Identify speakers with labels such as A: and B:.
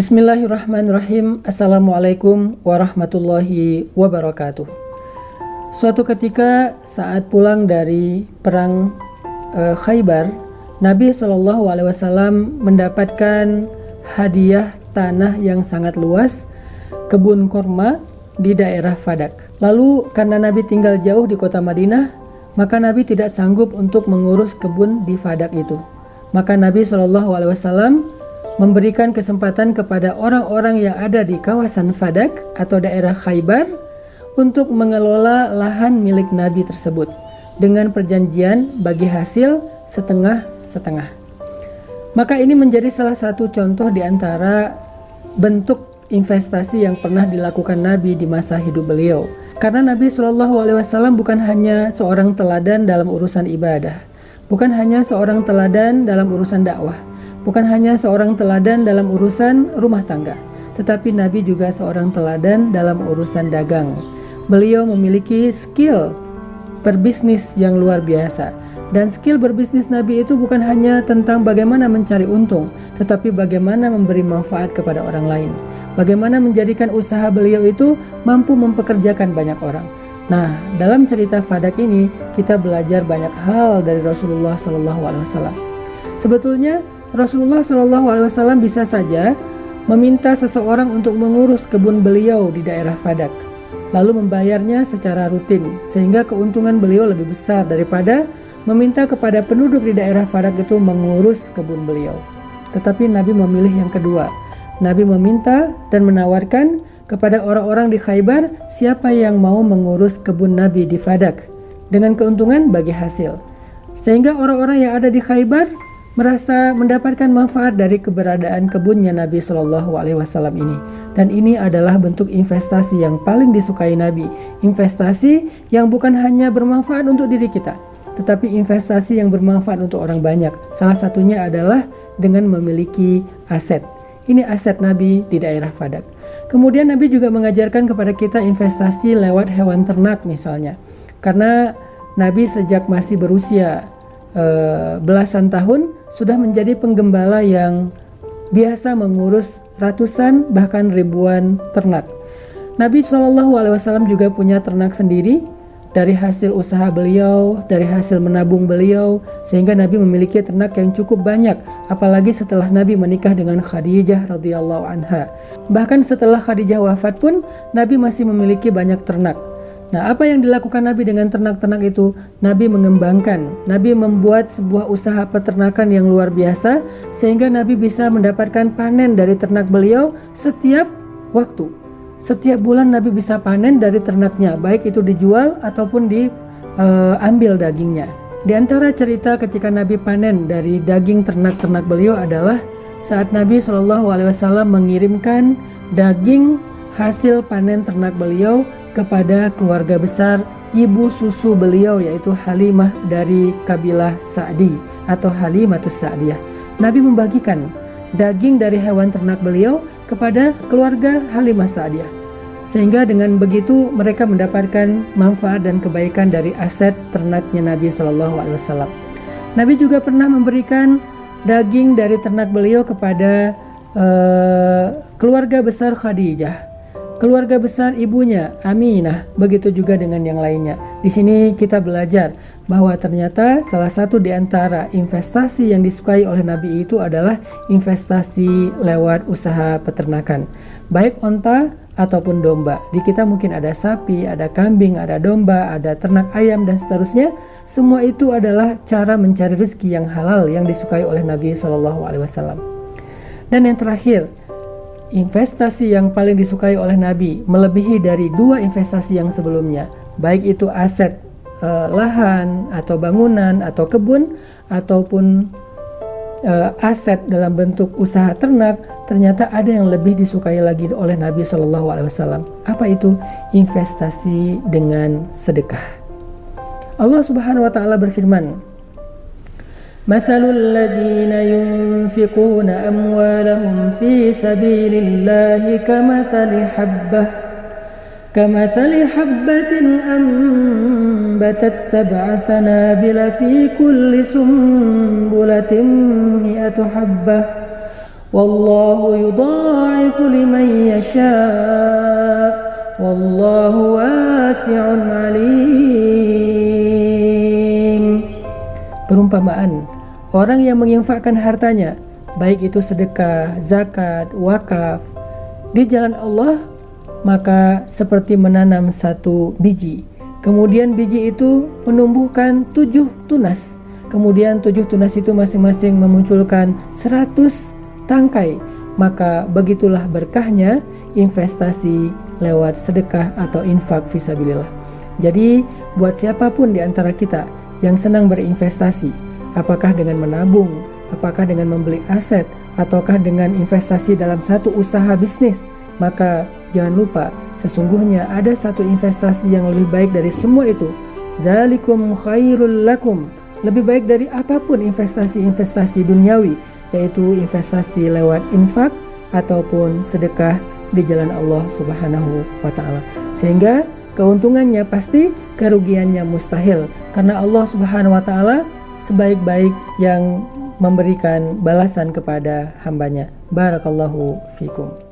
A: Bismillahirrahmanirrahim. Assalamualaikum warahmatullahi wabarakatuh. Suatu ketika saat pulang dari perang Khaybar, Nabi SAW mendapatkan hadiah tanah yang sangat luas, kebun korma di daerah Fadak. Lalu karena Nabi tinggal jauh di kota Madinah, maka Nabi tidak sanggup untuk mengurus kebun di Fadak itu. Maka Nabi SAW memberikan kesempatan kepada orang-orang yang ada di kawasan Fadak atau daerah Khaybar untuk mengelola lahan milik Nabi tersebut dengan perjanjian bagi hasil setengah-setengah. Maka ini menjadi salah satu contoh di antara bentuk investasi yang pernah dilakukan Nabi di masa hidup beliau. Karena Nabi SAW bukan hanya seorang teladan dalam urusan ibadah, bukan hanya seorang teladan dalam urusan dakwah, bukan hanya seorang teladan dalam urusan rumah tangga, tetapi Nabi juga seorang teladan dalam urusan dagang. Beliau memiliki skill berbisnis yang luar biasa. Dan skill berbisnis Nabi itu bukan hanya tentang bagaimana mencari untung, tetapi bagaimana memberi manfaat kepada orang lain. Bagaimana menjadikan usaha beliau itu mampu mempekerjakan banyak orang. Nah, dalam cerita Fadak ini kita belajar banyak hal dari Rasulullah SAW. Sebetulnya Rasulullah SAW bisa saja meminta seseorang untuk mengurus kebun beliau di daerah Fadak, lalu membayarnya secara rutin, sehingga keuntungan beliau lebih besar daripada meminta kepada penduduk di daerah Fadak itu mengurus kebun beliau. Tetapi Nabi memilih yang kedua. Nabi meminta dan menawarkan kepada orang-orang di Khaybar siapa yang mau mengurus kebun Nabi di Fadak dengan keuntungan bagi hasil, sehingga orang-orang yang ada di Khaybar merasa mendapatkan manfaat dari keberadaan kebunnya Nabi SAW ini. Dan ini adalah bentuk investasi yang paling disukai Nabi. Investasi yang bukan hanya bermanfaat untuk diri kita, tetapi investasi yang bermanfaat untuk orang banyak. Salah satunya adalah dengan memiliki aset. Ini aset Nabi di daerah Fadak. Kemudian Nabi juga mengajarkan kepada kita investasi lewat hewan ternak misalnya. Karena Nabi sejak masih berusia belasan tahun sudah menjadi penggembala yang biasa mengurus ratusan bahkan ribuan ternak. Nabi SAW juga punya ternak sendiri dari hasil usaha beliau, dari hasil menabung beliau, sehingga Nabi memiliki ternak yang cukup banyak, apalagi setelah Nabi menikah dengan Khadijah radhiyallahu anha. Bahkan setelah Khadijah wafat pun Nabi masih memiliki banyak ternak. Nah, apa yang dilakukan Nabi dengan ternak-ternak itu? Nabi mengembangkan, Nabi membuat sebuah usaha peternakan yang luar biasa, sehingga Nabi bisa mendapatkan panen dari ternak beliau setiap waktu. Setiap bulan Nabi bisa panen dari ternaknya, baik itu dijual ataupun diambil dagingnya. Di antara cerita ketika Nabi panen dari daging ternak-ternak beliau adalah saat Nabi SAW mengirimkan daging hasil panen ternak beliau kepada keluarga besar ibu susu beliau, yaitu Halimah dari kabilah Sa'di atau Halimatus Sa'diyah. Nabi membagikan daging dari hewan ternak beliau kepada keluarga Halimah Sa'diyah, sehingga dengan begitu mereka mendapatkan manfaat dan kebaikan dari aset ternaknya Nabi SAW. Nabi juga pernah memberikan daging dari ternak beliau kepada keluarga besar Khadijah, keluarga besar ibunya Aminah, begitu juga dengan yang lainnya. Di sini kita belajar bahwa ternyata salah satu di antara investasi yang disukai oleh Nabi itu adalah investasi lewat usaha peternakan, baik onta ataupun domba. Di kita mungkin ada sapi, ada kambing, ada domba, ada ternak ayam dan seterusnya. Semua itu adalah cara mencari rezeki yang halal yang disukai oleh Nabi SAW. Dan yang terakhir, investasi yang paling disukai oleh Nabi melebihi dari dua investasi yang sebelumnya, baik itu aset lahan atau bangunan atau kebun ataupun aset dalam bentuk usaha ternak. Ternyata ada yang lebih disukai lagi oleh Nabi SAW. Apa itu? Investasi dengan sedekah. Allah Subhanahu wa taala berfirman, Mathalul ladzina yunfiquna amwalahum fi sabilillahi kamathali habbatin ambatat sab'a sanabila fi kulli sumbulatin mi'atu habbah wallahu yudha'ifu liman yasha wallahu wasi'un alim. Perumpamaan, orang yang menginfakkan hartanya, baik itu sedekah, zakat, wakaf, di jalan Allah, maka seperti menanam satu biji. Kemudian biji itu menumbuhkan 7 tunas. Kemudian 7 tunas itu masing-masing memunculkan 100 tangkai. Maka begitulah berkahnya investasi lewat sedekah atau infak fisabilillah. Jadi buat siapapun di antara kita yang senang berinvestasi, apakah dengan menabung, apakah dengan membeli aset, ataukah dengan investasi dalam satu usaha bisnis, maka jangan lupa sesungguhnya ada satu investasi yang lebih baik dari semua itu. Dzalikum khairul lakum, lebih baik dari apapun investasi-investasi duniawi, yaitu investasi lewat infak ataupun sedekah di jalan Allah Subhanahu wa ta'ala. Sehingga keuntungannya pasti, kerugiannya mustahil, karena Allah Subhanahu wa ta'ala sebaik-baik yang memberikan balasan kepada hambanya. Barakallahu fikum.